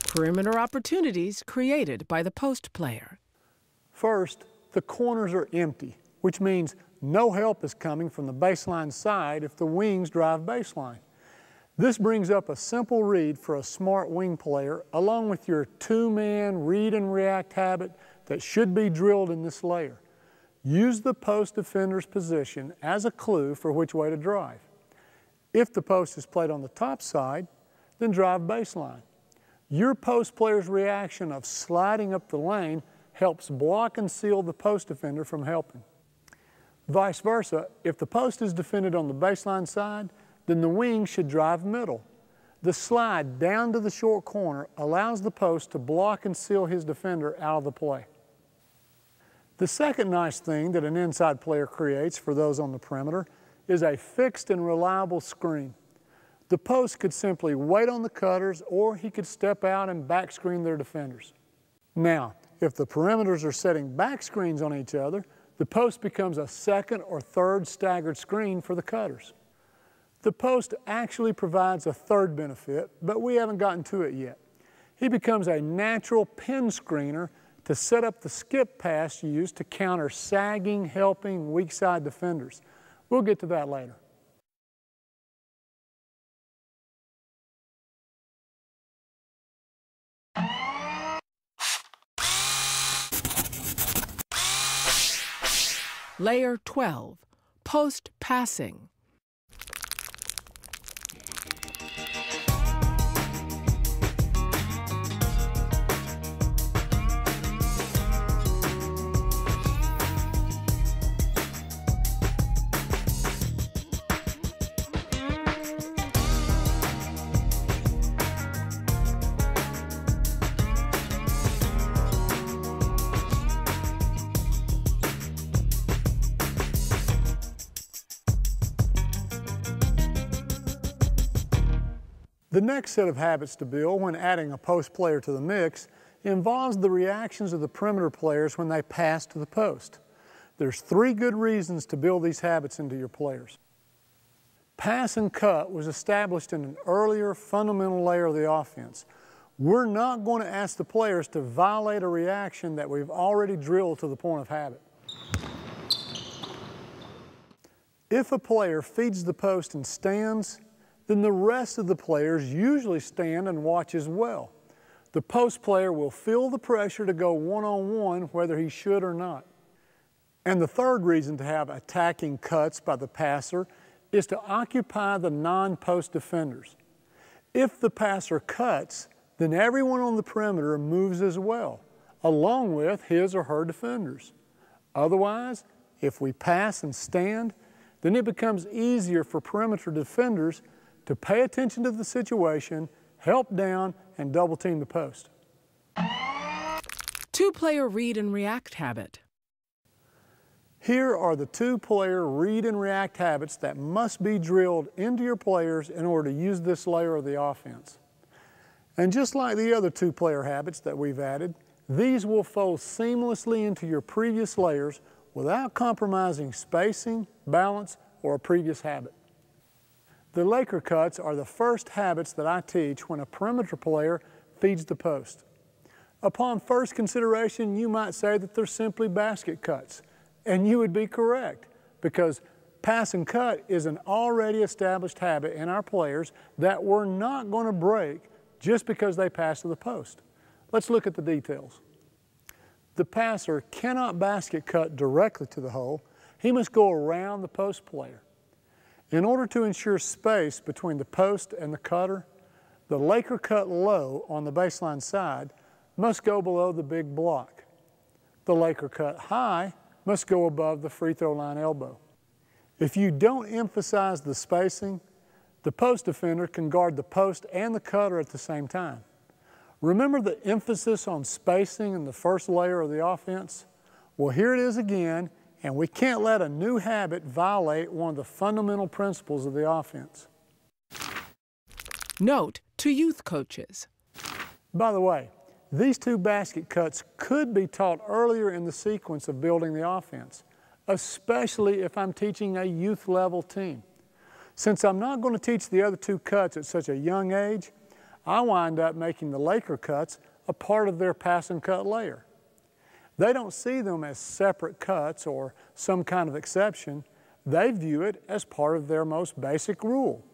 Perimeter opportunities created by the post player. First, the corners are empty, which means no help is coming from the baseline side if the wings drive baseline. This brings up a simple read for a smart wing player along with your two-man read and react habit that should be drilled in this layer. Use the post defender's position as a clue for which way to drive. If the post is played on the top side, then drive baseline. Your post player's reaction of sliding up the lane helps block and seal the post defender from helping. Vice versa, if the post is defended on the baseline side, then the wing should drive middle. The slide down to the short corner allows the post to block and seal his defender out of the play. The second nice thing that an inside player creates for those on the perimeter is a fixed and reliable screen. The post could simply wait on the cutters, or he could step out and back screen their defenders. Now, if the perimeters are setting back screens on each other, the post becomes a second or third staggered screen for the cutters. The post actually provides a third benefit, but we haven't gotten to it yet. He becomes a natural pin screener to set up the skip pass used to counter sagging, helping, weak side defenders. We'll get to that later. Layer 12, post passing. The next set of habits to build when adding a post player to the mix involves the reactions of the perimeter players when they pass to the post. There's 3 good reasons to build these habits into your players. Pass and cut was established in an earlier fundamental layer of the offense. We're not going to ask the players to violate a reaction that we've already drilled to the point of habit. If a player feeds the post and stands, then the rest of the players usually stand and watch as well. The post player will feel the pressure to go one-on-one whether he should or not. And the third reason to have attacking cuts by the passer is to occupy the non-post defenders. If the passer cuts, then everyone on the perimeter moves as well, along with his or her defenders. Otherwise, if we pass and stand, then it becomes easier for perimeter defenders to pay attention to the situation, help down, and double team the post. 2-player read and react habit. Here are the 2-player read and react habits that must be drilled into your players in order to use this layer of the offense. And just like the other 2-player habits that we've added, these will fold seamlessly into your previous layers without compromising spacing, balance, or a previous habit. The Laker cuts are the first habits that I teach when a perimeter player feeds the post. Upon first consideration, you might say that they're simply basket cuts, and you would be correct, because pass and cut is an already established habit in our players that we're not going to break just because they pass to the post. Let's look at the details. The passer cannot basket cut directly to the hole. He must go around the post player. In order to ensure space between the post and the cutter, the Laker cut low on the baseline side must go below the big block. The Laker cut high must go above the free throw line elbow. If you don't emphasize the spacing, the post defender can guard the post and the cutter at the same time. Remember the emphasis on spacing in the first layer of the offense? Well, here it is again. And we can't let a new habit violate one of the fundamental principles of the offense. Note to youth coaches. By the way, these 2 basket cuts could be taught earlier in the sequence of building the offense, especially if I'm teaching a youth level team. Since I'm not going to teach the other 2 cuts at such a young age, I wind up making the Laker cuts a part of their pass and cut layer. They don't see them as separate cuts or some kind of exception. They view it as part of their most basic rule.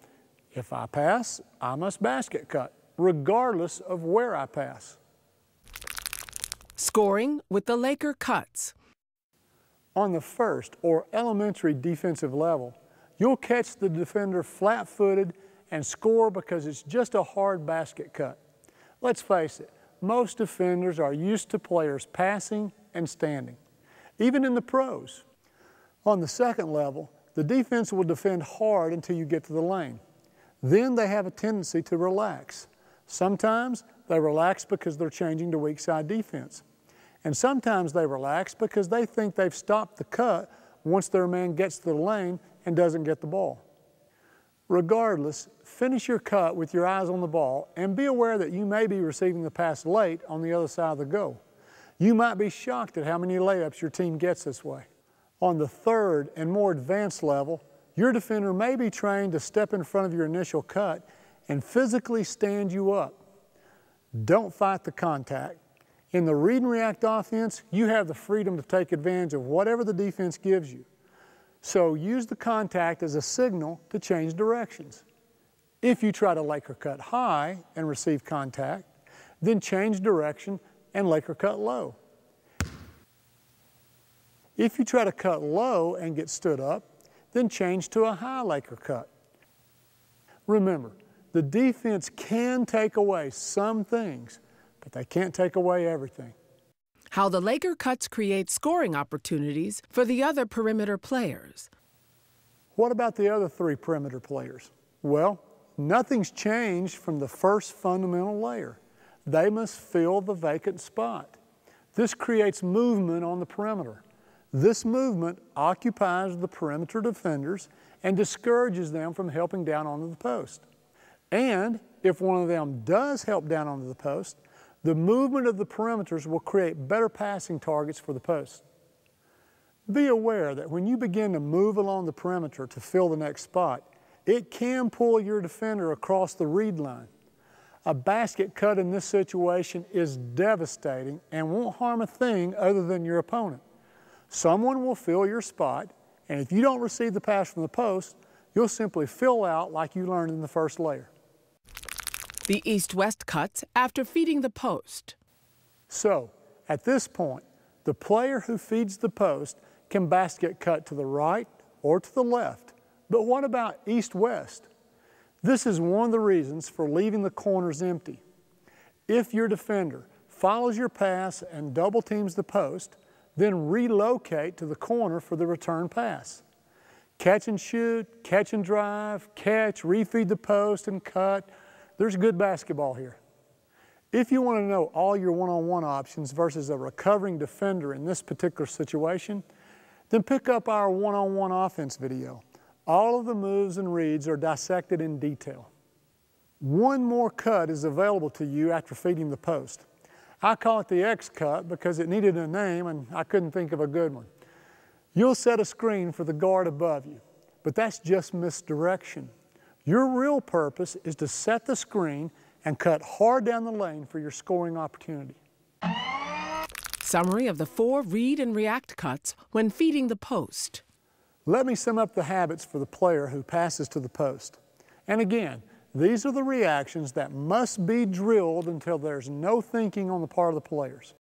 If I pass, I must basket cut, regardless of where I pass. Scoring with the Laker cuts. On the first or elementary defensive level, you'll catch the defender flat-footed and score because it's just a hard basket cut. Let's face it, most defenders are used to players passing and standing, even in the pros. On the second level, the defense will defend hard until you get to the lane. Then they have a tendency to relax. Sometimes they relax because they're changing to weak side defense. And sometimes they relax because they think they've stopped the cut once their man gets to the lane and doesn't get the ball. Regardless, finish your cut with your eyes on the ball and be aware that you may be receiving the pass late on the other side of the goal. You might be shocked at how many layups your team gets this way. On the third and more advanced level, your defender may be trained to step in front of your initial cut and physically stand you up. Don't fight the contact. In the read and react offense, you have the freedom to take advantage of whatever the defense gives you. So use the contact as a signal to change directions. If you try to Laker cut high and receive contact, then change direction and Laker cut low. If you try to cut low and get stood up, then change to a high Laker cut. Remember, the defense can take away some things, but they can't take away everything. How the Laker cuts create scoring opportunities for the other perimeter players. What about the other three perimeter players? Well, nothing's changed from the first fundamental layer. They must fill the vacant spot. This creates movement on the perimeter. This movement occupies the perimeter defenders and discourages them from helping down onto the post. And if one of them does help down onto the post, the movement of the perimeters will create better passing targets for the post. Be aware that when you begin to move along the perimeter to fill the next spot, it can pull your defender across the read line. A basket cut in this situation is devastating and won't harm a thing other than your opponent. Someone will fill your spot, and if you don't receive the pass from the post, you'll simply fill out like you learned in the first layer. The east-west cuts after feeding the post. So, at this point, the player who feeds the post can basket cut to the right or to the left. But what about east-west? This is one of the reasons for leaving the corners empty. If your defender follows your pass and double teams the post, then relocate to the corner for the return pass. Catch and shoot, catch and drive, catch, refeed the post and cut. There's good basketball here. If you want to know all your one-on-one options versus a recovering defender in this particular situation, then pick up our one-on-one offense video. All of the moves and reads are dissected in detail. One more cut is available to you after feeding the post. I call it the X cut because it needed a name and I couldn't think of a good one. You'll set a screen for the guard above you, but that's just misdirection. Your real purpose is to set the screen and cut hard down the lane for your scoring opportunity. Summary of the 4 read and react cuts when feeding the post. Let me sum up the habits for the player who passes to the post. And again, these are the reactions that must be drilled until there's no thinking on the part of the players.